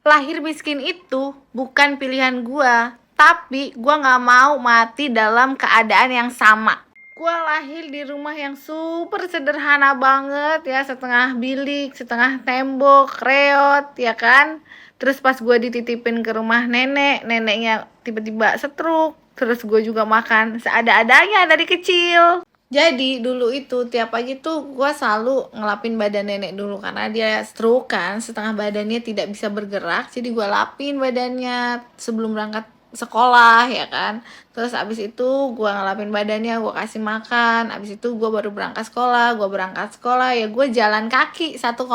Lahir miskin itu bukan pilihan gua, tapi gua nggak mau mati dalam keadaan yang sama. Gua lahir di rumah yang super sederhana banget ya, setengah bilik, setengah tembok, reot ya kan. Terus pas gua dititipin ke rumah nenek, neneknya tiba-tiba stroke. Terus gue juga makan seada-adanya dari kecil. Jadi dulu itu tiap pagi tuh gue selalu ngelapin badan nenek dulu karena dia stroke kan, setengah badannya tidak bisa bergerak. Jadi gue lapin badannya sebelum berangkat sekolah ya kan. Terus abis itu gue ngelapin badannya, gue kasih makan. Abis itu gue baru berangkat sekolah. Gue berangkat sekolah ya gue jalan kaki 1,5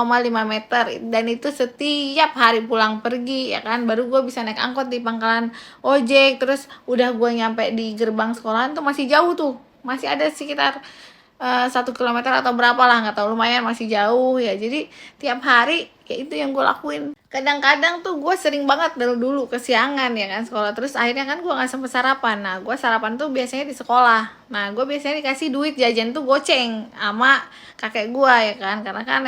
meter. Dan itu setiap hari pulang pergi ya kan. Baru gue bisa naik angkot di pangkalan ojek. Terus udah gue nyampe di gerbang sekolahan tuh masih jauh tuh, masih ada sekitar 1 kilometer atau berapa lah, nggak tahu, lumayan masih jauh ya. Jadi tiap hari ya itu yang gue lakuin. Kadang-kadang tuh gue sering banget dari dulu kesiangan ya kan sekolah. Terus akhirnya kan gue nggak sempet sarapan. Nah gue sarapan tuh biasanya di sekolah. Nah gue biasanya dikasih duit jajan tuh goceng sama kakek gue ya kan, karena kan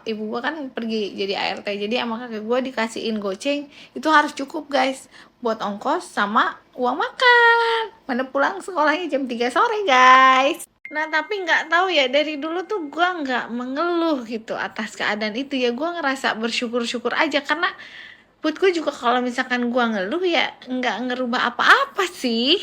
ibu gue kan pergi jadi ART. Jadi sama kakek gue dikasihin goceng itu harus cukup guys buat ongkos sama uang makan. Mana pulang sekolahnya jam 3 sore guys. Nah tapi nggak tahu ya, dari dulu tuh gue nggak mengeluh gitu atas keadaan itu ya. Gue ngerasa bersyukur-syukur aja karena buat gue juga kalau misalkan gue ngeluh ya nggak ngerubah apa-apa sih.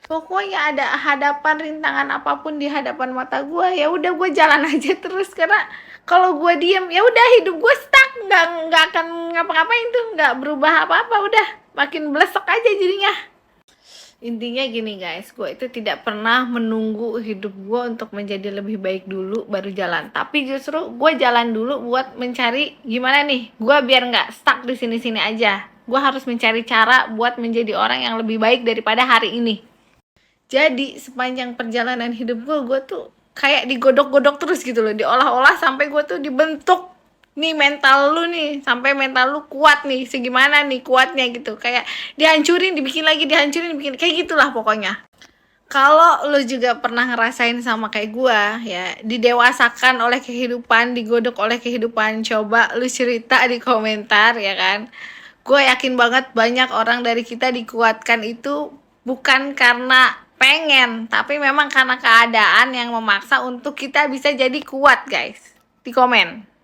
Pokoknya ada hadapan rintangan apapun di hadapan mata gue ya udah gue jalan aja terus, karena kalau gue diem ya udah hidup gue stuck, nggak akan ngapa-ngapain tuh, nggak berubah apa-apa, udah makin blesek aja jadinya. Intinya gini guys, gue itu tidak pernah menunggu hidup gue untuk menjadi lebih baik dulu baru jalan. Tapi justru gue jalan dulu buat mencari gimana nih, gue biar nggak stuck di sini-sini aja. Gue harus mencari cara buat menjadi orang yang lebih baik daripada hari ini. Jadi sepanjang perjalanan hidup gue tuh kayak digodok-godok terus gitu loh, diolah-olah sampai gue tuh dibentuk nih mental lu nih, sampai mental lu kuat nih, segimana nih kuatnya gitu, kayak dihancurin dibikin lagi, dihancurin dibikin, kayak gitulah pokoknya. Kalau lu juga pernah ngerasain sama kayak gua ya, didewasakan oleh kehidupan, digodok oleh kehidupan, coba lu cerita di komentar ya kan. Gue yakin banget banyak orang dari kita dikuatkan itu bukan karena pengen, tapi memang karena keadaan yang memaksa untuk kita bisa jadi kuat guys. Di komen.